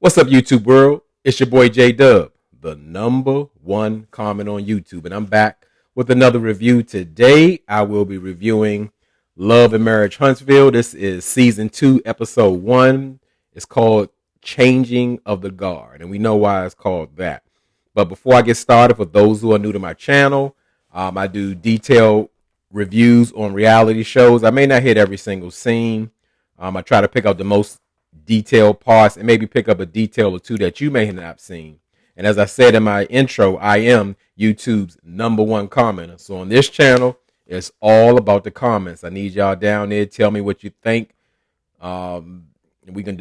What's up, YouTube world? It's your boy J Dub, the number one comment on YouTube, and I'm back with another review. Today, I will be reviewing Love and Marriage Huntsville. This is season 2, episode 1. It's called Changing of the Guard, and we know why it's called that. But before I get started, for those who are new to my channel, I do detailed reviews on reality shows. I may not hit every single scene. I try to pick out the most detailed parts and maybe pick up a detail or two that you may have not seen. And as I said in my intro, I am YouTube's number one commenter. So on this channel, it's all about the comments. I need y'all down there. Tell me what you think. We can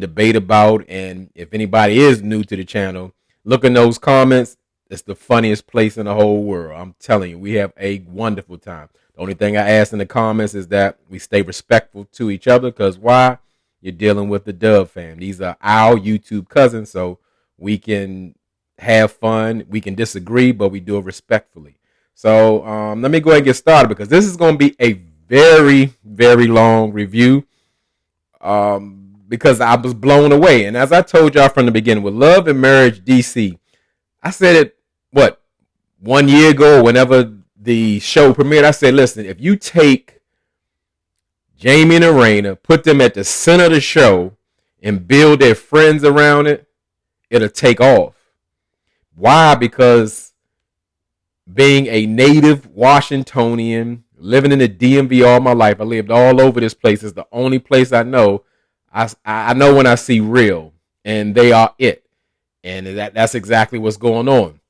debate about. And if anybody is new to the channel, look in those comments. It's the funniest place in the whole world. I'm telling you, we have a wonderful time. The only thing I ask in the comments is that we stay respectful to each other, because why? You're dealing with the Dub fam. These are our YouTube cousins, so we can have fun. We can disagree, but we do it respectfully. So let me go ahead and get started, because this is going to be a very, very long review because I was blown away. And as I told y'all from the beginning, with Love and Marriage DC, I said it, 1 year ago, whenever the show premiered, I said, listen, if you take Jamie and Arena, put them at the center of the show, and build their friends around it, it'll take off. Why? Because being a native Washingtonian, living in the DMV all my life, I lived all over this place. It's the only place I know. I know when I see real, and they are it. And that's exactly what's going on.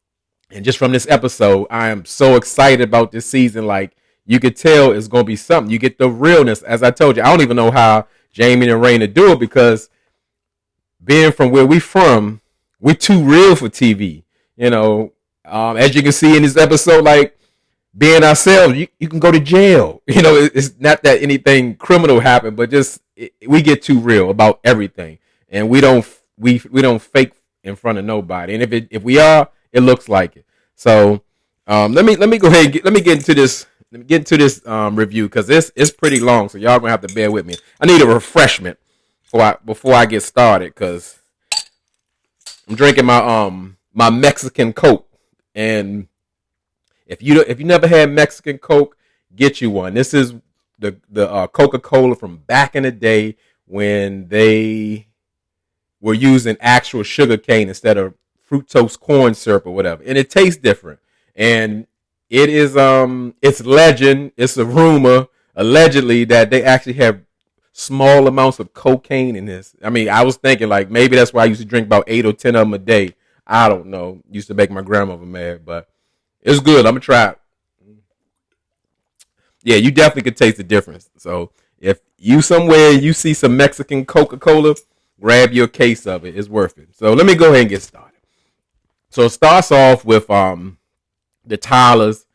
And just from this episode, I am so excited about this season. Like, you could tell it's going to be something. You get the realness. As I told you, I don't even know how Jamie and Raina do it, because being from where we from, we're too real for TV. You know, as you can see in this episode, like, being ourselves, you can go to jail. You know, it's not that anything criminal happened, but just we get too real about everything, and we don't fake in front of nobody. And if we are, it looks like it. So let me go ahead and get into this. Let me get into this review, because it's pretty long, so y'all gonna have to bear with me. I need a refreshment before I get started, because I'm drinking my Mexican Coke, and if you never had Mexican Coke, get you one. This is the Coca-Cola from back in the day when they were using actual sugar cane instead of fructose corn syrup or whatever, and it tastes different. And it is it's legend, it's a rumor, allegedly, that they actually have small amounts of cocaine in this. I mean, I was thinking, like, maybe that's why I used to drink about 8 or 10 of them a day. I don't know. Used to make my grandmother mad, but it's good. I'm gonna try it. Yeah, you definitely could taste the difference. So if you somewhere you see some Mexican Coca-Cola, grab your case of it. It's worth it. So let me go ahead and get started. So it starts off with the Tylers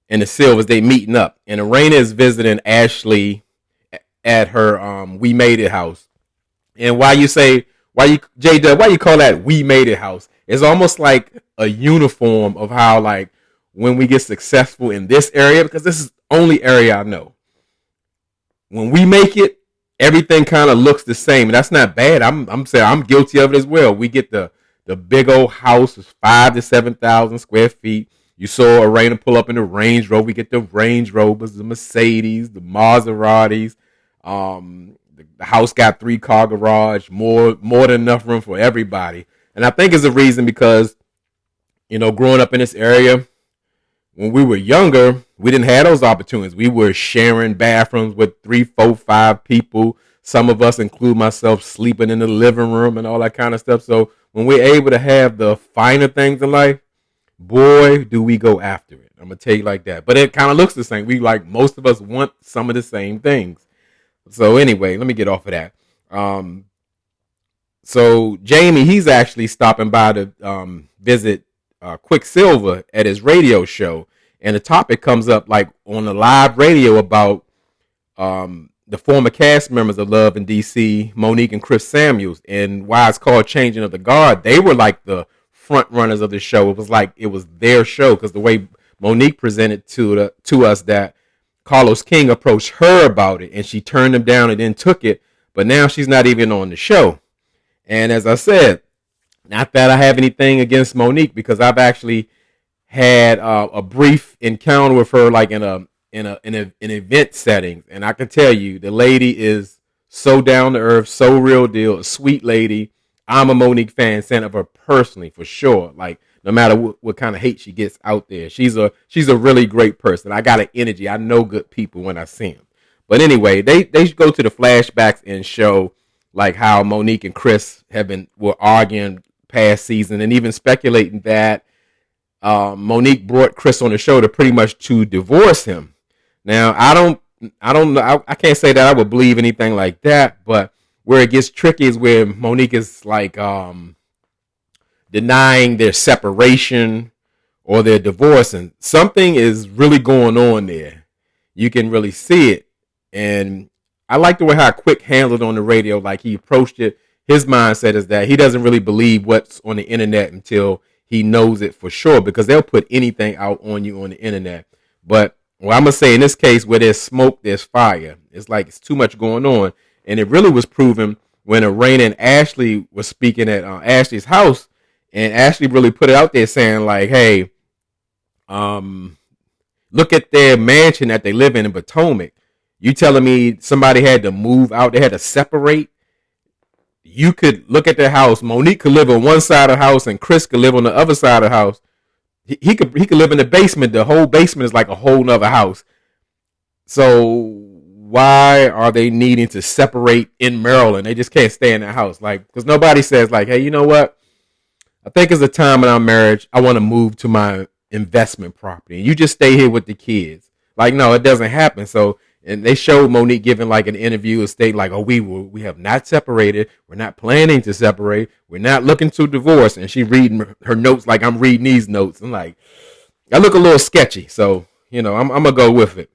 and the Silvers. They meeting up, and Arena is visiting Ashley at her We Made It house. And why you call that We Made It house? It's almost like a uniform of how, like, when we get successful in this area, because this is the only area I know, when we make it, everything kind of looks the same, and that's not bad. I'm saying I'm guilty of it as well. We get the big old house is 5,000 to 7,000 square feet. You saw Arena pull up in the Range Rover. We get the Range Rovers, the Mercedes, the Maseratis. The house got 3-car garage, more than enough room for everybody. And I think it's a reason because, growing up in this area, when we were younger, we didn't have those opportunities. We were sharing bathrooms with 3, 4, 5 people. Some of us, include myself, sleeping in the living room and all that kind of stuff. So when we're able to have the finer things in life, boy, do we go after it. I'm going to tell you like that. But it kind of looks the same. Most of us want some of the same things. So anyway, let me get off of that. So Jamie, he's actually stopping by to visit Quicksilver at his radio show. And the topic comes up, like, on the live radio about the former cast members of Love and DC, Monique and Chris Samuels, and why it's called Changing of the Guard. They were like the front runners of the show. It was like it was their show, because the way Monique presented to us that Carlos King approached her about it, and she turned him down and then took it, but now she's not even on the show. And as I said, not that I have anything against Monique, because I've actually had a brief encounter with her, like in an event setting, and I can tell you the lady is so down to earth, so real deal, a sweet lady. I'm a Monique fan, fan of her personally for sure. Like no matter what kind of hate she gets out there, she's a really great person. I got an energy. I know good people when I see them. But anyway, they go to the flashbacks and show like how Monique and Chris were arguing past season, and even speculating that Monique brought Chris on the show to pretty much to divorce him. Now I don't know. I can't say that I would believe anything like that, but where it gets tricky is where Monique is like denying their separation or their divorce, and something is really going on there. You can really see it, and I like the way how Quick handled it on the radio. Like he approached it. His mindset is that he doesn't really believe what's on the internet until he knows it for sure, because they'll put anything out on you on the internet. But well, I'm gonna say in this case, where there's smoke, there's fire. It's like it's too much going on, and it really was proven when Arena and Ashley was speaking at Ashley's house, and Ashley really put it out there saying like, "Hey, look at their mansion that they live in Potomac. You telling me somebody had to move out? They had to separate? You could look at their house. Monique could live on one side of the house, and Chris could live on the other side of the house. He could live in the basement. The whole basement is like a whole nother house. So why are they needing to separate in Maryland? They just can't stay in the house, like, because nobody says like, hey, you know what? I think it's a time in our marriage I want to move to my investment property, and you just stay here with the kids. Like, no, it doesn't happen. So, and they showed Monique giving like an interview, a state like, oh, we have not separated. We're not planning to separate. We're not looking to divorce. And she reading her notes like I'm reading these notes. I'm like, I look a little sketchy. So, I'm gonna go with it.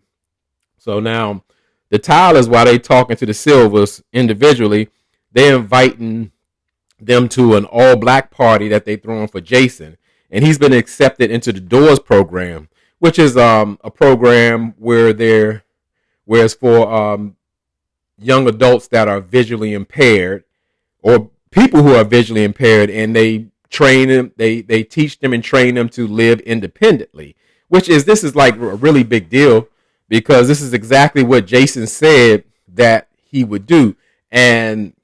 So now the Tylers, while they talking to the Silvers individually, they're inviting them to an all black party that they throwing for Jason. And he's been accepted into the Doors program, which is a program where it's for young adults that are visually impaired, or people who are visually impaired, and they train them, they teach them and train them to live independently, this is like a really big deal, because this is exactly what Jason said that he would do. And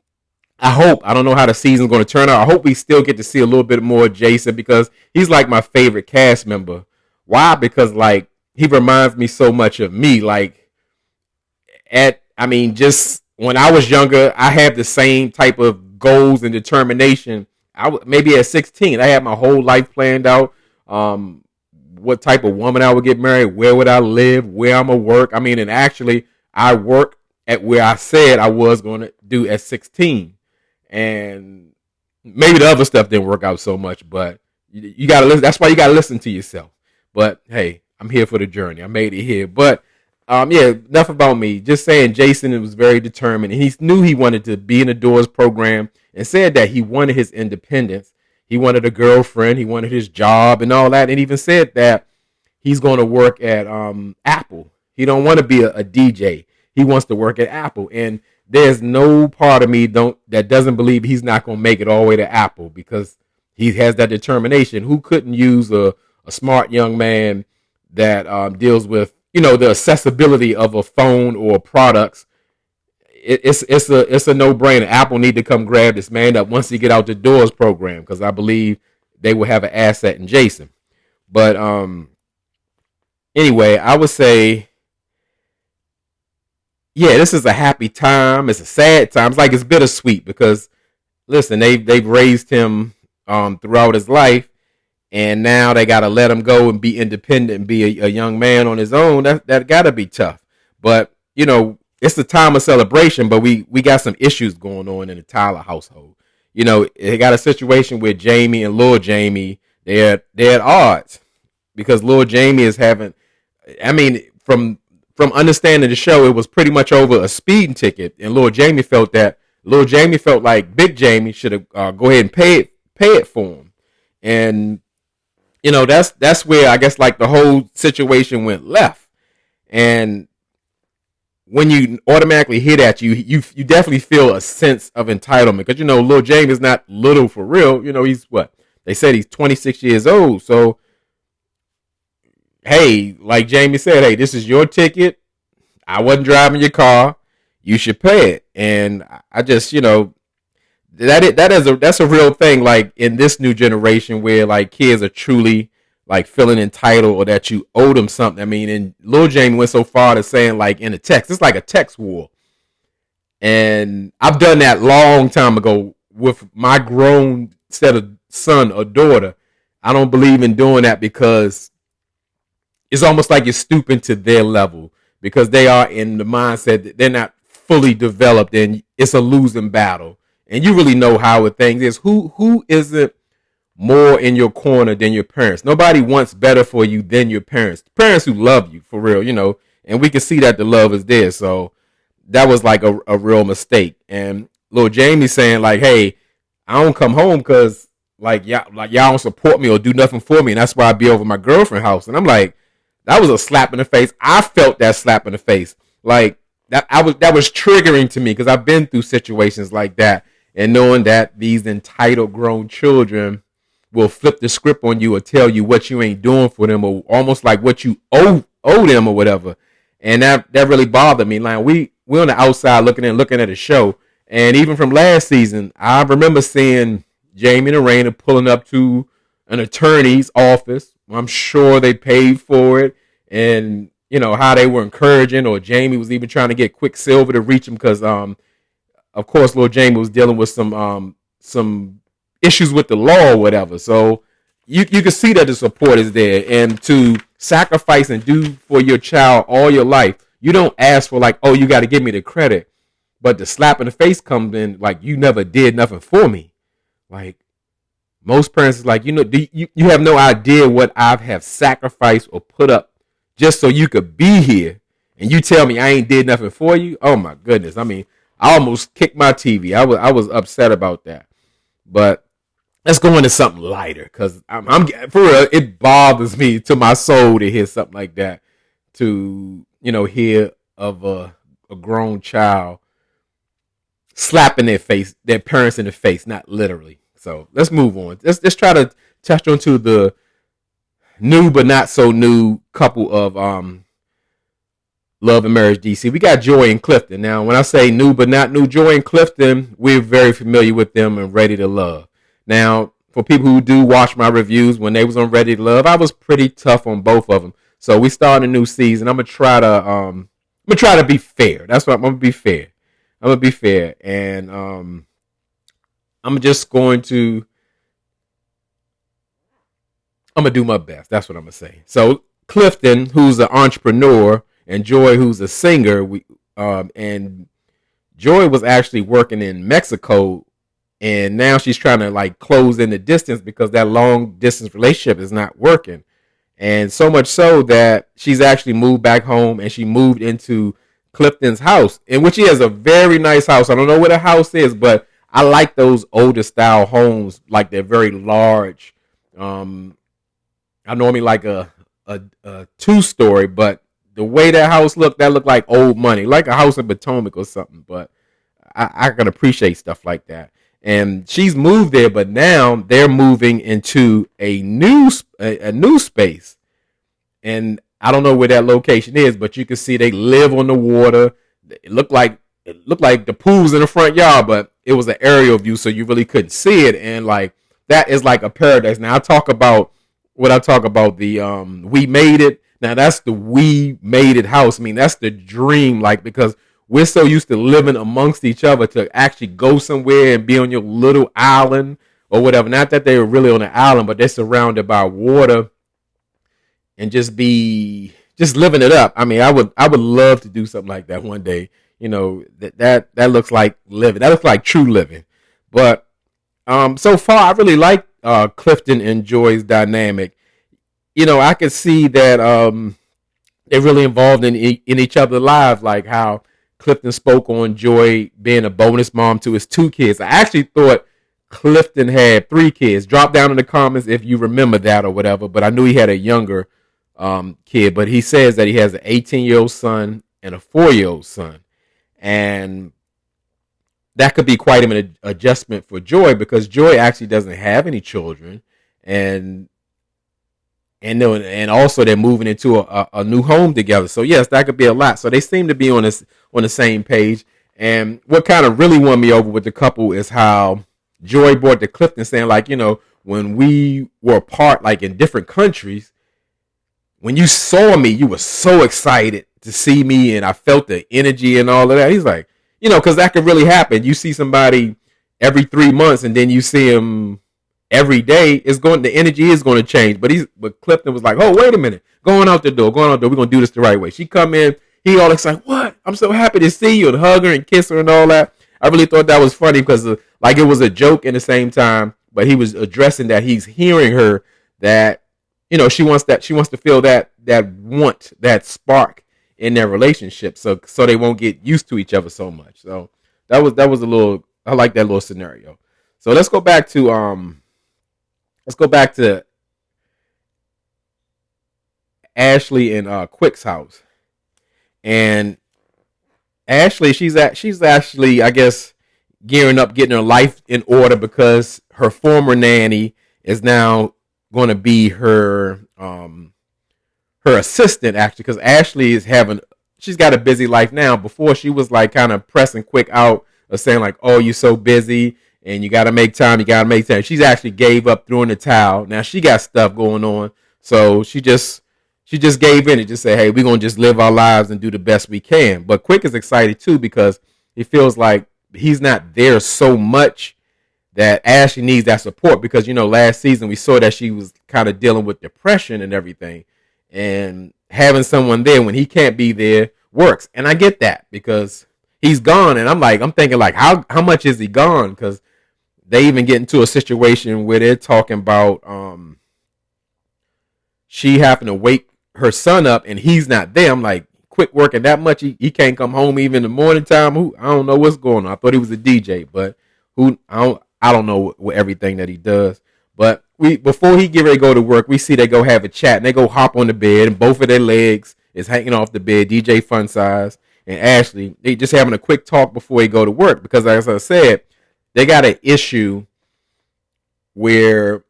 I don't know how the season's going to turn out. I hope we still get to see a little bit more of Jason, because he's like my favorite cast member. Why? Because like he reminds me so much of me. Like just when I was younger, I had the same type of goals and determination. Maybe at 16, I had my whole life planned out. What type of woman I would get married, where would I live, where I'm gonna work. And actually, I work at where I said I was going to do at 16. And maybe the other stuff didn't work out so much, but you got to listen. That's why you got to listen to yourself. But hey, I'm here for the journey. I made it here. But enough about me. Just saying, Jason was very determined, and he knew he wanted to be in the Doors program, and said that he wanted his independence. He wanted a girlfriend. He wanted his job and all that, and even said that he's going to work at Apple. He don't want to be a DJ. He wants to work at Apple, and there's no part of me that doesn't believe he's not going to make it all the way to Apple, because he has that determination. Who couldn't use a smart young man that deals with the accessibility of a phone or products? It's a no-brainer. Apple need to come grab this man up once he get out the Doors program, because I believe they will have an asset in Jason. But anyway, I would say, yeah, this is a happy time. It's a sad time. It's like it's bittersweet, because listen, they've raised him throughout his life, and now they got to let him go and be independent and be a young man on his own. That got to be tough. But it's a time of celebration. But we got some issues going on in the Tyler household. They got a situation where Jamie and Lil Jamie, they're at odds, because Lil Jamie is having. From understanding the show, it was pretty much over a speeding ticket, and Lil Jamie felt like Big Jamie should have go ahead and pay it for him. And that's where I guess like the whole situation went left. And when you automatically hear that, you definitely feel a sense of entitlement because Lil Jamie is not little for real. He's what they said he's 26 years old. So hey, like Jamie said, hey, this is your ticket. I wasn't driving your car. You should pay it. And I just that's a real thing. Like in this new generation where like kids are truly like feeling entitled or that you owe them something. I mean, and Lil Jamie went so far to saying like in a text, it's like a text war. And I've done that long time ago with my grown set of son or daughter. I don't believe in doing that because it's almost like you're stooping to their level because they are in the mindset that they're not fully developed and it's a losing battle. And you really know how it things is. Who isn't more in your corner than your parents? Nobody wants better for you than your parents. Parents who love you for real, and we can see that the love is there. So that was like a real mistake. And little Jamie saying like, hey, I don't come home because y'all don't support me or do nothing for me. And that's why I be over my girlfriend's house. And I'm like, that was a slap in the face. I felt that slap in the face. Like that was triggering to me because I've been through situations like that. And knowing that these entitled grown children will flip the script on you or tell you what you ain't doing for them or almost like what you owe them or whatever. And that really bothered me. Like we're on the outside looking at a show. And even from last season, I remember seeing Jamie and Raina pulling up to an attorney's office. I'm sure they paid for it. And, how they were encouraging or Jamie was even trying to get Quicksilver to reach him because, of course, Lil Jamie was dealing with some issues with the law or whatever. So you can see that the support is there. And to sacrifice and do for your child all your life, you don't ask for like, oh, you got to give me the credit. But the slap in the face comes in like, you never did nothing for me. Like most parents is like, you have no idea what I have sacrificed or put up just so you could be here. And you tell me I ain't did nothing for you. Oh my goodness. I mean, I almost kicked my TV. I was upset about that. But let's go into something lighter because I'm for real. It bothers me to my soul to hear something like that. To hear of a grown child slapping their parents in the face, not literally. So let's move on. Let's try to touch onto the new but not so new couple of Love and Marriage DC. We got Joy and Clifton. Now, when I say new but not new, Joy and Clifton, we're very familiar with them and Ready to Love. Now, for people who do watch my reviews, when they was on Ready to Love, I was pretty tough on both of them. So we start a new season. I'm gonna try to be fair. That's what I'm gonna be fair. I'm gonna be fair, and I'm just going to do my best. That's what I'm gonna say. So Clifton, who's an entrepreneur, and Joy, who's a singer, and Joy was actually working in Mexico, and now she's trying to like close in the distance because that long distance relationship is not working. And so much so that she's actually moved back home and she moved into Clifton's house, in which he has a very nice house. I don't know what a house is, but I like those older style homes. Like they're very large. I normally like a 2-story, but the way that house looked, that looked like old money, like a house in Potomac or something. But I can appreciate stuff like that. And she's moved there, but now they're moving into a new space. And I don't know where that location is, but you can see they live on the water. It looked like the pool's in the front yard, but it was an aerial view, so you really couldn't see it. And like that is like a paradise. Now I talk about the We Made It. Now that's the We Made It house. I mean, that's the dream, like, because we're so used to living amongst each other to actually go somewhere and be on your little island or whatever. Not that they were really on an island, but they're surrounded by water and just living it up. I mean, I would love to do something like that one day. That looks like living. That looks like true living. But so far, I really like Clifton and Joy's dynamic. I could see that they're really involved in each other's lives, like how Clifton spoke on Joy being a bonus mom to his 2 kids. I actually thought Clifton had 3 kids. Drop down in the comments if you remember that or whatever, but I knew he had a younger kid. But he says that he has an 18-year-old son and a 4-year-old son. And that could be quite an adjustment for Joy, because Joy actually doesn't have any children, and and also they're moving into a new home together. So yes, that could be a lot. So they seem to be on the same page. And what kind of really won me over with the couple is how Joy brought to Clifton, saying like, when we were apart, like in different countries, when you saw me, you were so excited to see me, and I felt the energy and all of that. He's like, because that could really happen. You see somebody every 3 months, and then you see him every day. The energy is going to change. But Clifton was like, oh, wait a minute, going out the door. We're going to do this the right way. She come in, he all excited. What? I'm so happy to see you, and hug her and kiss her and all that. I really thought that was funny because like it was a joke in the same time, but he was addressing that he's hearing her, that she wants to feel that want, that spark in their relationship, so they won't get used to each other so much. So that was a little, I like that little scenario. So let's go back to Ashley and Quick's house. And Ashley, she's actually, I guess, gearing up, getting her life in order, because her former nanny is now going to be her assistant, actually, because Ashley she's got a busy life now. Before, she was like kind of pressing Quick out of saying like, oh, you're so busy and you got to make time. She's actually gave up, throwing the towel. Now she got stuff going on, so she just gave in and just said, hey, we're going to just live our lives and do the best we can. But Quick is excited too, because he feels like he's not there so much, that Ashley needs that support, because last season we saw that she was kind of dealing with depression and everything, and having someone there when he can't be there works. And I get that, because he's gone, and I'm thinking like, how much is he gone? Because they even get into a situation where they're talking about she having to wake her son up and he's not there. I'm like, Quick working that much, he can't come home even in the morning time. I don't know what's going on. I thought he was a DJ, but I don't know what everything that he does. But before he get ready to go to work, we see they go have a chat, and they go hop on the bed, and both of their legs is hanging off the bed. DJ Fun Size and Ashley, they just having a quick talk before they go to work, because as I said, they got an issue where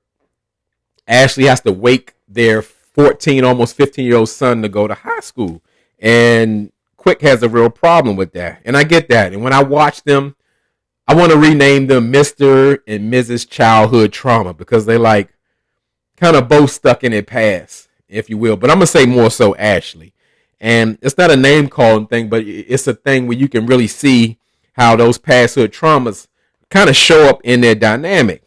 Ashley has to wake their 14, almost 15-year-old son to go to high school. And Quick has a real problem with that. And I get that. And when I watch them, I want to rename them Mr. and Mrs. Childhood Trauma, because they like kind of both stuck in their past, if you will. But I'm going to say more so Ashley. And it's not a name calling thing, but it's a thing where you can really see how those pasthood traumas kind of show up in their dynamic.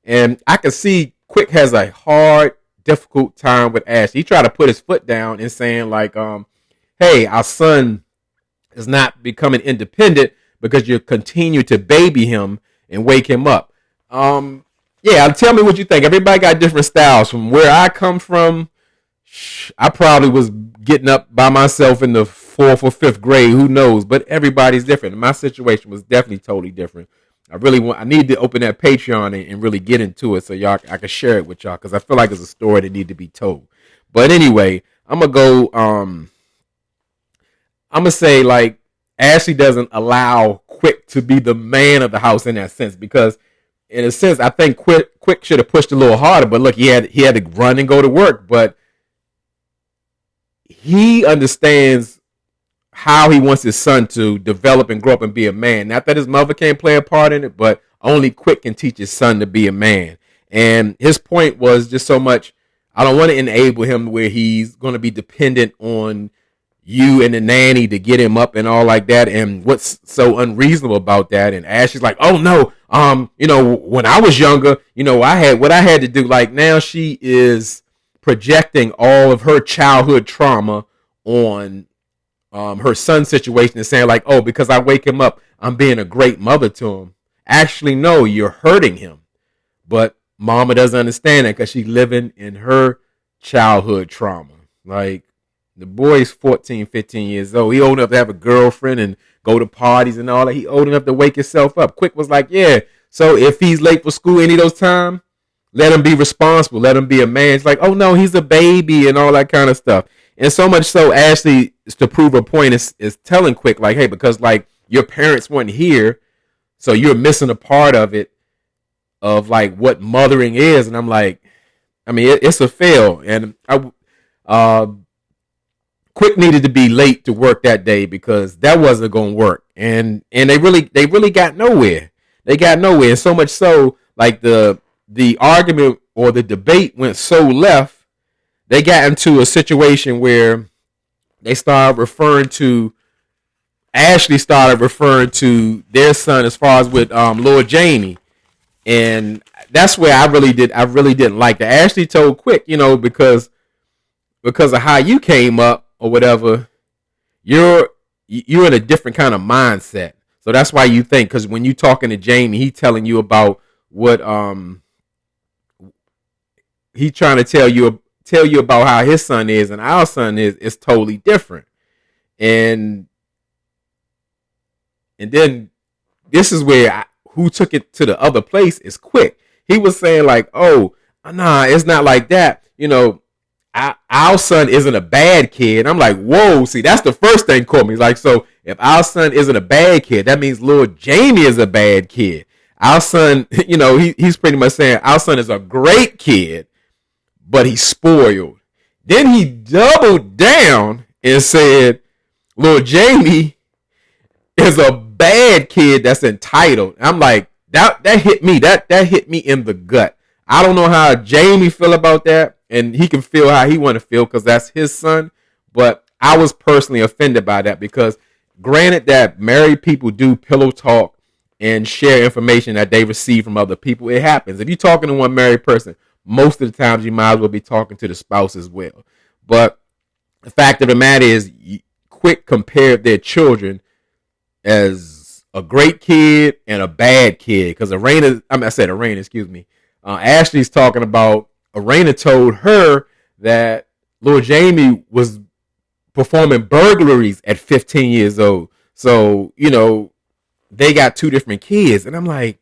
And I can see Quick has a hard, difficult time with Ashley. He tried to put his foot down and saying like, hey, our son is not becoming independent because you continue to baby him and wake him up. Yeah, tell me what you think. Everybody got different styles. From where I come from, I probably was getting up by myself in the 4th or 5th grade. Who knows? But everybody's different. My situation was definitely totally different. I need to open that Patreon and really get into it, so I can share it with y'all, because I feel like it's a story that need to be told. But anyway, I'm gonna go. I'm gonna say like Ashley doesn't allow Quick to be the man of the house in that sense, because in a sense I think Quick should have pushed a little harder. But look, he had to run and go to work, but he understands how he wants his son to develop and grow up and be a man. Not that his mother can't play a part in it, but only Quick can teach his son to be a man. And his point was just so much, I don't want to enable him where he's going to be dependent on you and the nanny to get him up and all like that. And what's so unreasonable about that? And Ashley's like, oh no, when I was younger, I had to do. Like, now she is projecting all of her childhood trauma on her son's situation and saying like, oh, because I wake him up, I'm being a great mother to him. Actually, no, you're hurting him. But mama doesn't understand that, because she's living in her childhood trauma. Like, the boy's 14, 15 years old. He old enough to have a girlfriend and go to parties and all that. He old enough to wake himself up. Quick was like, yeah, so if he's late for school any of those time, let him be responsible, let him be a man. It's like, oh no, he's a baby and all that kind of stuff. And so much so, Ashley, to prove her point, is telling Quick like, hey, because like your parents weren't here, so you're missing a part of it, of like what mothering is. And I'm like, I mean, it's a fail. And uh, Quick needed to be late to work that day because that wasn't going to work. And they really got nowhere. They got nowhere. And so much so, like the argument or the debate went so left, they got into a situation where they started referring to Ashley started referring to their son as far as with Lord Jamie, and that's where I really didn't like that. Ashley told Quick, because of how you came up or whatever, you're in a different kind of mindset. So that's why you think, because when you talking to Jamie, he telling you about what he trying to tell you about how his son is and our son is totally different. And then this is where who took it to the other place is Quick. He was saying like, oh, nah, it's not like that. Our son isn't a bad kid. I'm like, whoa, see, that's the first thing caught me. Like, so if our son isn't a bad kid, that means Lord Jamie is a bad kid. Our son, he's pretty much saying our son is a great kid, but he's spoiled. Then he doubled down and said, Lord Jamie is a bad kid that's entitled. I'm like, that hit me. That hit me in the gut. I don't know how Jamie feel about that, and he can feel how he want to feel because that's his son. But I was personally offended by that because, granted that married people do pillow talk and share information that they receive from other people, it happens. If you're talking to one married person, most of the times you might as well be talking to the spouse as well. But the fact of the matter is, Quick compared their children as a great kid and a bad kid. Because excuse me. Ashley's talking about Arena told her that Lord Jamie was performing burglaries at 15 years old. So, they got two different kids. And I'm like,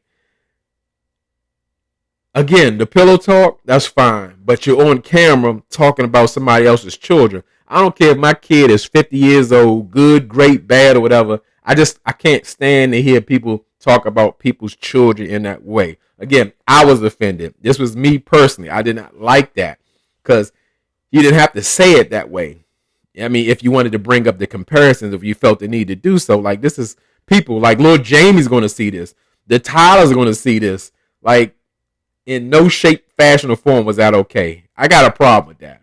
again, the pillow talk, that's fine. But you're on camera talking about somebody else's children. I don't care if my kid is 50 years old, good, great, bad, or whatever. I can't stand to hear people talk about people's children in that way. Again, I was offended. This was me personally. I did not like that because you didn't have to say it that way. I mean, if you wanted to bring up the comparisons, if you felt the need to do so, like this is people like Lord Jamie's going to see this. The Tylers are going to see this. Like, in no shape, fashion, or form was that okay. I got a problem with that.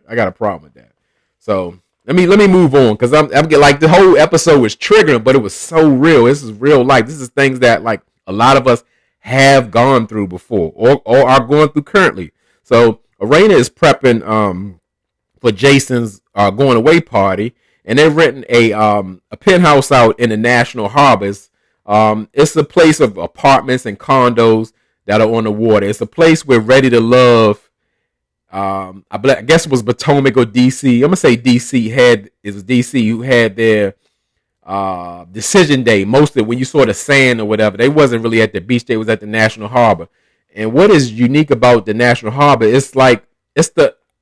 So let me move on because I'm getting like the whole episode was triggering, but it was so real. This is real life. This is things that like a lot of us have gone through before or are going through currently. So Arena is prepping for Jason's going away party, and they're renting a penthouse out in the National Harbors. It's a place of apartments and condos that are on the water. It's a place where Ready to Love, I guess it was Potomac or DC. I'm gonna say DC who had their decision day. Mostly when you saw the sand or whatever, they wasn't really at the beach. They was at the National Harbor. And what is unique about the National Harbor?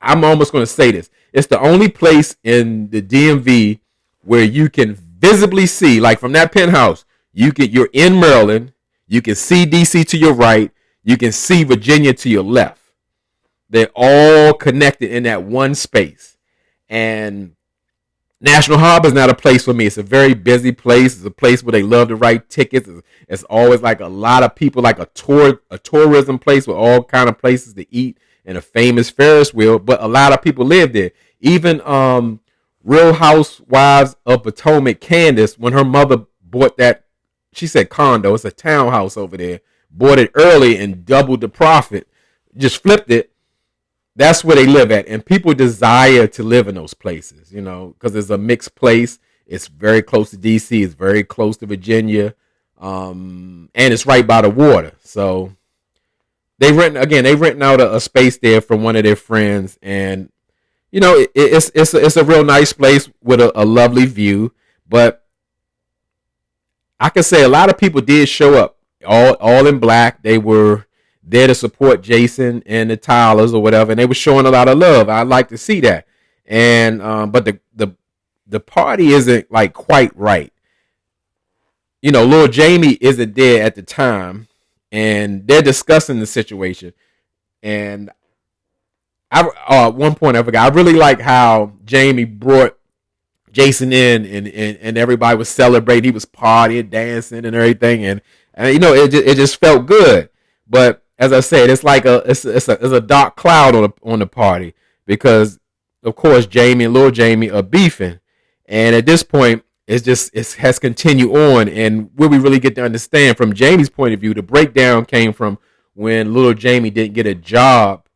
I'm almost gonna say this. It's the only place in the DMV where you can visibly see, like from that penthouse, you're in Maryland. You can see DC to your right. You can see Virginia to your left. They're all connected in that one space. And National Harbor is not a place for me. It's a very busy place. It's a place where they love to write tickets. It's always like a lot of people, like a tourism place with all kind of places to eat and a famous Ferris wheel. But a lot of people live there. Even Real Housewives of Potomac, Candace, when her mother bought that, she said condo, it's a townhouse over there, bought it early and doubled the profit, just flipped it. That's where they live at. And people desire to live in those places, because it's a mixed place. It's very close to DC. It's very close to Virginia. And it's right by the water. So they renting out a space there from one of their friends. And, it's a real nice place with a lovely view. But I can say a lot of people did show up, all in black. They were there to support Jason and the Tylers or whatever, and they were showing a lot of love. I'd like to see that. And but the party isn't like quite right. Lil Jamie isn't there at the time, and they're discussing the situation. And at one point I forgot. I really like how Jamie brought Jason in, and everybody was celebrating. He was partying, dancing, and everything, and it just felt good. But as I said, it's like it's a dark cloud on the party, because of course Jamie and Lil Jamie are beefing, and at this point it has continued on. And what we really get to understand from Jamie's point of view, the breakdown came from when Lil Jamie didn't get a job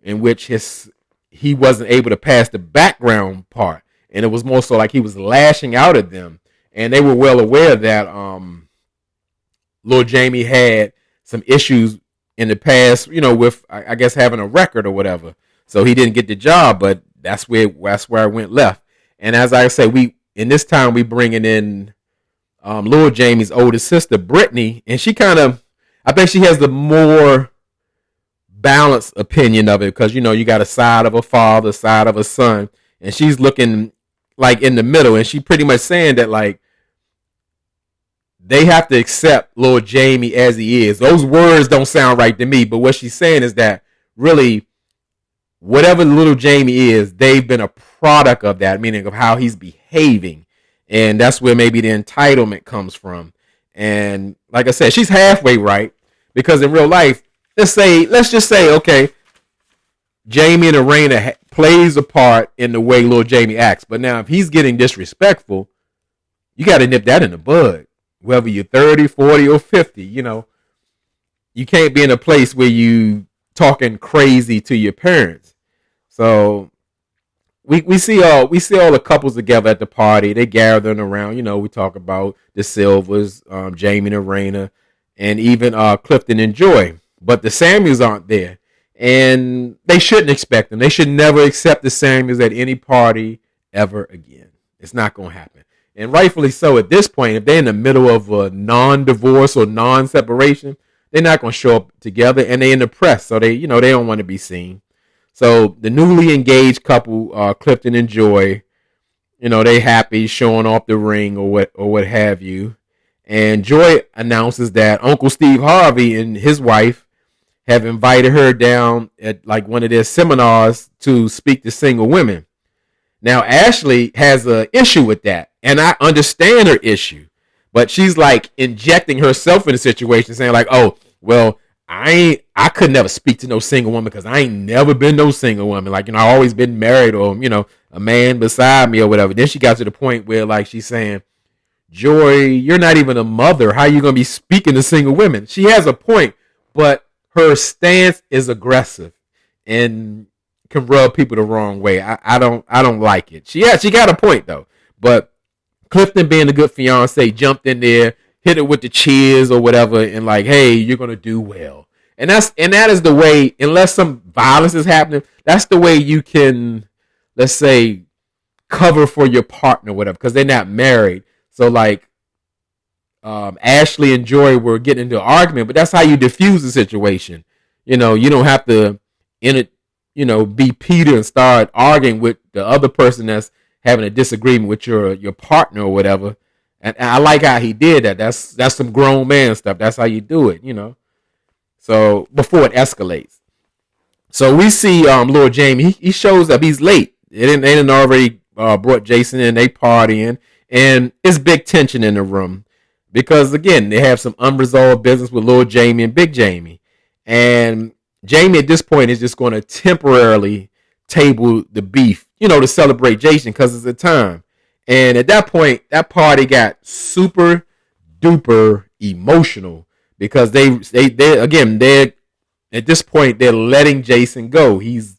in which he wasn't able to pass the background part. And it was more so like he was lashing out at them. And they were well aware that Lil Jamie had some issues in the past, with, I guess, having a record or whatever. So he didn't get the job, but that's where I went left. And as I say, in this time we bringing in Lil Jamie's older sister, Brittany, and she I think she has the more balanced opinion of it, because you got a side of a father, side of a son, and she's looking like in the middle, and she pretty much saying that like they have to accept Lil Jamie as he is. Those words don't sound right to me, but what she's saying is that really whatever Lil Jamie is, they've been a product of that, meaning of how he's behaving, and that's where maybe the entitlement comes from. And like I said, she's halfway right, because in real life, let's just say, okay, Jamie and Arena plays a part in the way Lil Jamie acts. But now if he's getting disrespectful, you got to nip that in the bud. Whether you're 30, 40, or 50, you can't be in a place where you talking crazy to your parents. So we see all the couples together at the party. They gathering around. We talk about the Silvers, Jamie and Arena, and even Clifton and Joy. But the Samuels aren't there. And they shouldn't expect them. They should never accept the Samuels at any party ever again. It's not going to happen. And rightfully so at this point. If they're in the middle of a non-divorce or non-separation, they're not going to show up together. And they're in the press, so they don't want to be seen. So the newly engaged couple, Clifton and Joy, they happy showing off the ring or what have you. And Joy announces that Uncle Steve Harvey and his wife have invited her down at like one of their seminars to speak to single women. Now, Ashley has an issue with that, and I understand her issue, but she's like injecting herself in the situation, saying like, oh, well, I could never speak to no single woman because I ain't never been no single woman. Like, I always been married or, a man beside me or whatever. Then she got to the point where like she's saying, Joy, you're not even a mother. How are you going to be speaking to single women? She has a point, but her stance is aggressive and can rub people the wrong way. I don't like it. She got a point though. But Clifton, being a good fiance, jumped in there, hit it with the cheers or whatever, and like, hey, you're gonna do well. And that is the way, unless some violence is happening, that's the way you can, let's say, cover for your partner or whatever, because they're not married. So like Ashley and Joy were getting into an argument, but that's how you diffuse the situation. You don't have to be Peter and start arguing with the other person that's having a disagreement with your partner or whatever. And I like how he did that. That's some grown man stuff. That's how you do it, So before it escalates. So we see Lil Jamie. He shows up. He's late. They didn't already brought Jason in. They partying, and it's big tension in the room. Because, again, they have some unresolved business with Lil Jamie and Big Jamie. And Jamie, at this point, is just going to temporarily table the beef, to celebrate Jason because it's a time. And at that point, that party got super duper emotional because they're at this point, they're letting Jason go. He's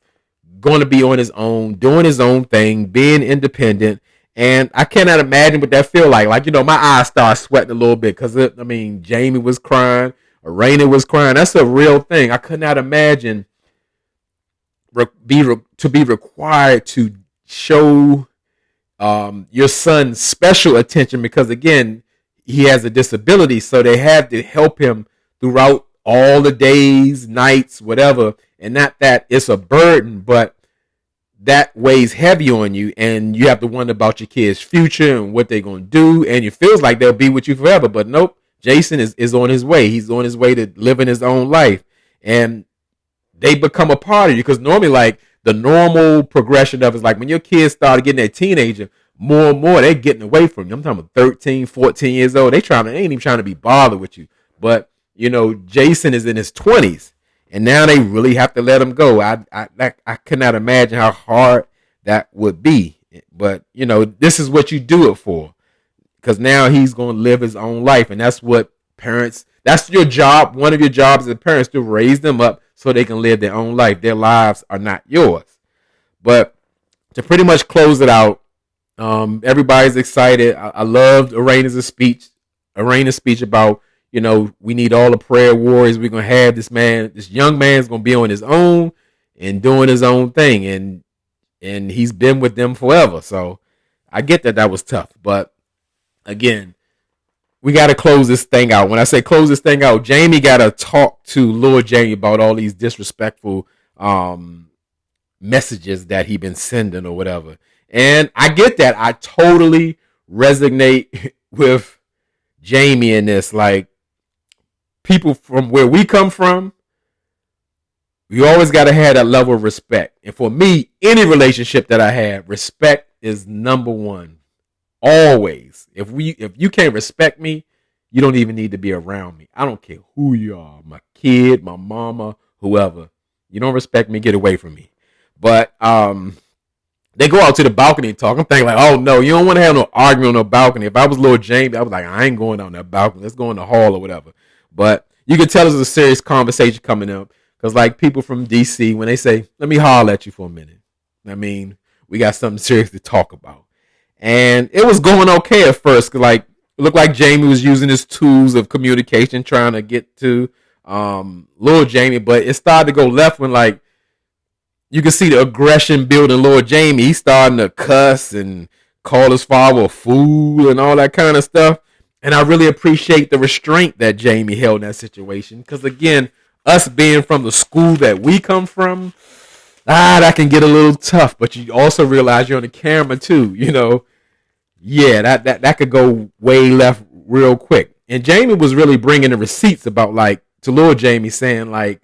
going to be on his own, doing his own thing, being independent. And I cannot imagine what that feel like. Like, my eyes start sweating a little bit because, Jamie was crying. Arena was crying. That's a real thing. I could not imagine to be required to show your son special attention because, again, he has a disability. So they have to help him throughout all the days, nights, whatever. And not that it's a burden, but that weighs heavy on you, and you have to wonder about your kids' future and what they're going to do. And it feels like they'll be with you forever. But nope, Jason is on his way. He's on his way to living his own life. And they become a part of you, because normally, like, the normal progression of it is like when your kids started getting that teenager, more and more they're getting away from you. I'm talking about 13, 14 years old. They ain't even trying to be bothered with you. But, Jason is in his 20s, and now they really have to let him go. I could not imagine how hard that would be. But, this is what you do it for, because now he's going to live his own life. And that's what parents, that's your job. One of your jobs as parents, to raise them up so they can live their own life. Their lives are not yours. But to pretty much close it out, everybody's excited. I loved Arena's speech about, we need all the prayer warriors. We're going to have this young man's going to be on his own and doing his own thing. And he's been with them forever. So I get that was tough. But again, we got to close this thing out. When I say close this thing out, Jamie got to talk to Lord Jamie about all these disrespectful messages that he been sending or whatever. And I get that. I totally resonate with Jamie in this. Like, people from where we come from, you always got to have that level of respect. And for me, any relationship that I have, respect is number one. Always. If you can't respect me, you don't even need to be around me. I don't care who you are, my kid, my mama, whoever. You don't respect me, get away from me. But they go out to the balcony and talk. I'm thinking like, oh no, you don't want to have no argument on the balcony. If I was Lord Jamie, I was like, I ain't going on that balcony. Let's go in the hall or whatever. But you can tell there's a serious conversation coming up, because like people from DC, when they say, let me holler at you for a minute, I mean, we got something serious to talk about. And it was going okay at first, cause like it looked like Jamie was using his tools of communication trying to get to Lord Jamie, but it started to go left when, like, you can see the aggression building Lord Jamie. He's starting to cuss and call his father a fool and all that kind of stuff. And I really appreciate the restraint that Jamie held in that situation, because again, us being from the school that we come from, that can get a little tough. But you also realize you're on the camera too, Yeah, that could go way left real quick. And Jamie was really bringing the receipts about, like, to Lord Jamie, saying like,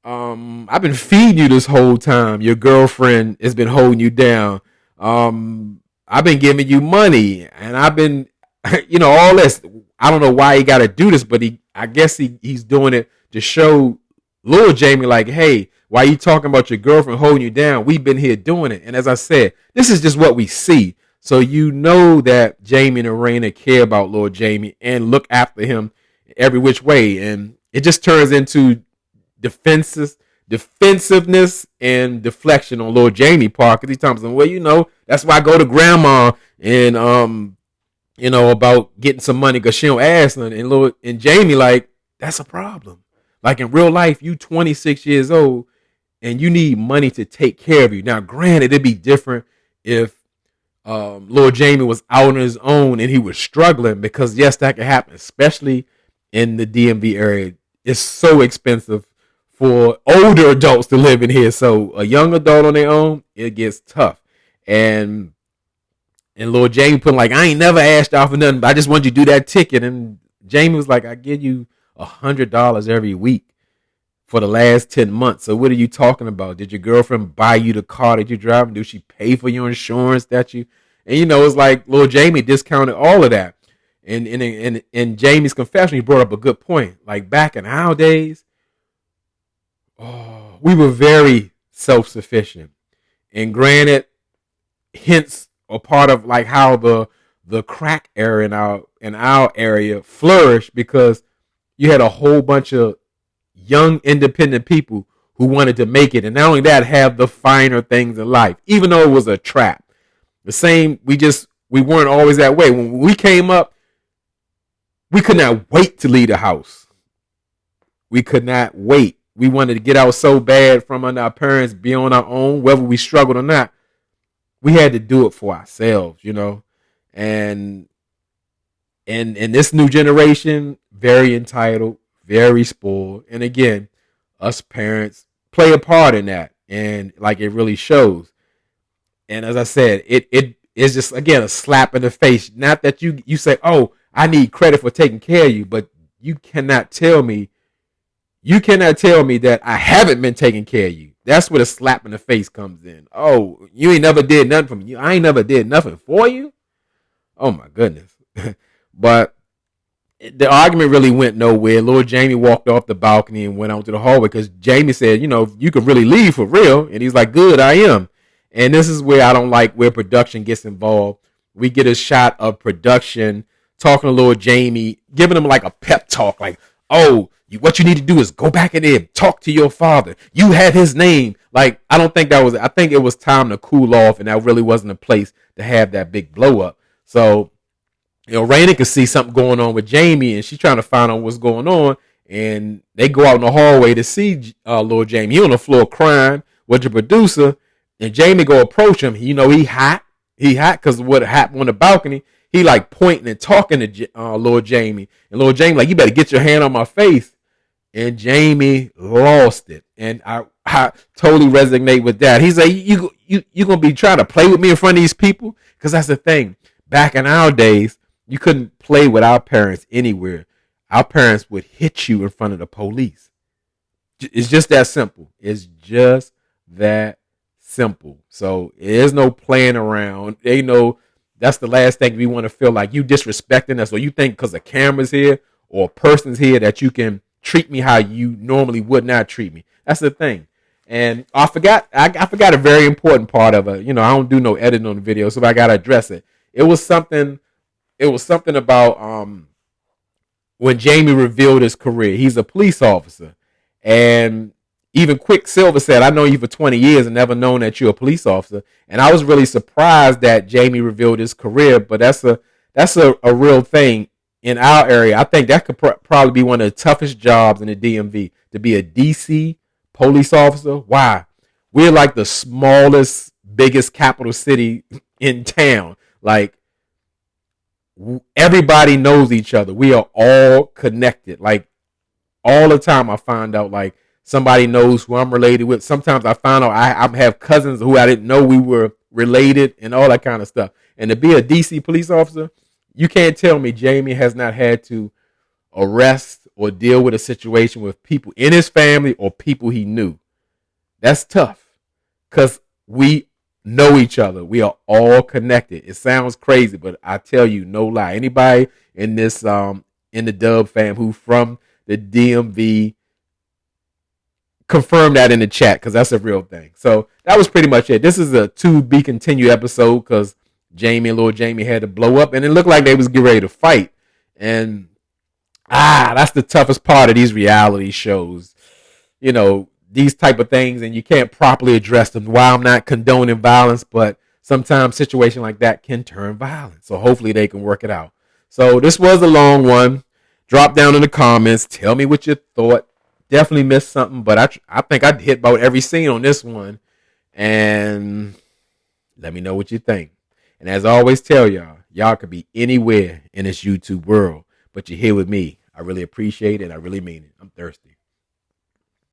I've been feeding you this whole time. Your girlfriend has been holding you down. I've been giving you money, and I've been, all this. I don't know why he got to do this, but I guess he's doing it to show Lord Jamie, like, hey, why are you talking about your girlfriend holding you down? We've been here doing it. And as I said, this is just what we see. So that Jamie and Arena care about Lord Jamie and look after him every which way. And it just turns into defensiveness and deflection on Lord Jamie part, because he's talking about, well, that's why I go to grandma and about getting some money because she don't ask nothing. And Jamie, like, that's a problem. Like, in real life, you 26 years old and you need money to take care of you. Now, granted, it'd be different if Lord Jamie was out on his own and he was struggling, because yes, that could happen, especially in the DMV area. It's so expensive for older adults to live in here. So a young adult on their own, it gets tough. And Lord Jamie put like, I ain't never asked y'all for nothing, but I just want you to do that ticket. And Jamie was like, I give you $100 every week for the last 10 months. So what are you talking about? Did your girlfriend buy you the car that you drive? Did she pay for your insurance that you? And it's like Lord Jamie discounted all of that. And in Jamie's confession, he brought up a good point. Like, back in our days, we were very self-sufficient. And granted, hence a part of like how the crack area in our area flourished, because you had a whole bunch of young independent people who wanted to make it, and not only that, have the finer things in life, even though it was a trap. The same, we weren't always that way. When we came up, we could not wait to leave the house. We could not wait. We wanted to get out so bad from under our parents, be on our own, whether we struggled or not. We had to do it for ourselves, And this new generation, very entitled, very spoiled. And again, us parents play a part in that. And like it really shows. And as I said, it is just again a slap in the face. Not that you say, "Oh, I need credit for taking care of you," but you cannot tell me that I haven't been taking care of you. That's where the slap in the face comes in. Oh, you ain't never did nothing for me. I ain't never did nothing for you. Oh my goodness. But the argument really went nowhere. Lord Jamie walked off the balcony and went out to the hallway because Jamie said, you could really leave for real. And he's like, good, I am. And this is where I don't like where production gets involved. We get a shot of production talking to Lord Jamie, giving him like a pep talk, like, oh, what you need to do is go back in there and talk to your father. You have his name. Like, I think it was time to cool off, and that really wasn't a place to have that big blow up. So, Raina could see something going on with Jamie, and she's trying to find out what's going on. And they go out in the hallway to see Lord Jamie. He on the floor crying with the producer, and Jamie go approach him. He hot. He hot because of what happened on the balcony. He like pointing and talking to Lord Jamie, and Lord Jamie like, you better get your hand on my face. And Jamie lost it, and I totally resonate with that. He's like, you gonna be trying to play with me in front of these people? Because that's the thing. Back in our days, you couldn't play with our parents anywhere. Our parents would hit you in front of the police. It's just that simple. It's just that simple. So there's no playing around. They know that's the last thing we want to feel like you disrespecting us, or you think because the camera's here or a person's here that you can treat me how you normally would not treat me. That's the thing. And I forgot a very important part of it. I don't do no editing on the video, so I gotta address it. It was something about when Jamie revealed his career. He's a police officer. And even Quicksilver said, I know you for 20 years and never known that you're a police officer. And I was really surprised that Jamie revealed his career, but that's a real thing. In our area, I think that could probably be one of the toughest jobs in the DMV, to be a DC police officer. Why? We're like the smallest, biggest capital city in town. Like, everybody knows each other. We are all connected. Like, all the time I find out, like, somebody knows who I'm related with. Sometimes I find out I have cousins who I didn't know we were related and all that kind of stuff. And to be a DC police officer, you can't tell me Jamie has not had to arrest or deal with a situation with people in his family or people he knew. That's tough because we know each other. We are all connected. It sounds crazy, but I tell you, no lie. Anybody in this in the Dub fam who from the DMV, confirm that in the chat because that's a real thing. So that was pretty much it. This is a to be continued episode because Jamie and Lord Jamie had to blow up, and it looked like they was getting ready to fight. And that's the toughest part of these reality shows. These type of things, and you can't properly address them. While I'm not condoning violence, but sometimes situation like that can turn violent. So hopefully they can work it out. So this was a long one. Drop down in the comments. Tell me what you thought. Definitely missed something, but I think I hit about every scene on this one. And let me know what you think. And as I always tell y'all could be anywhere in this YouTube world, but you're here with me. I really appreciate it. I really mean it. I'm thirsty.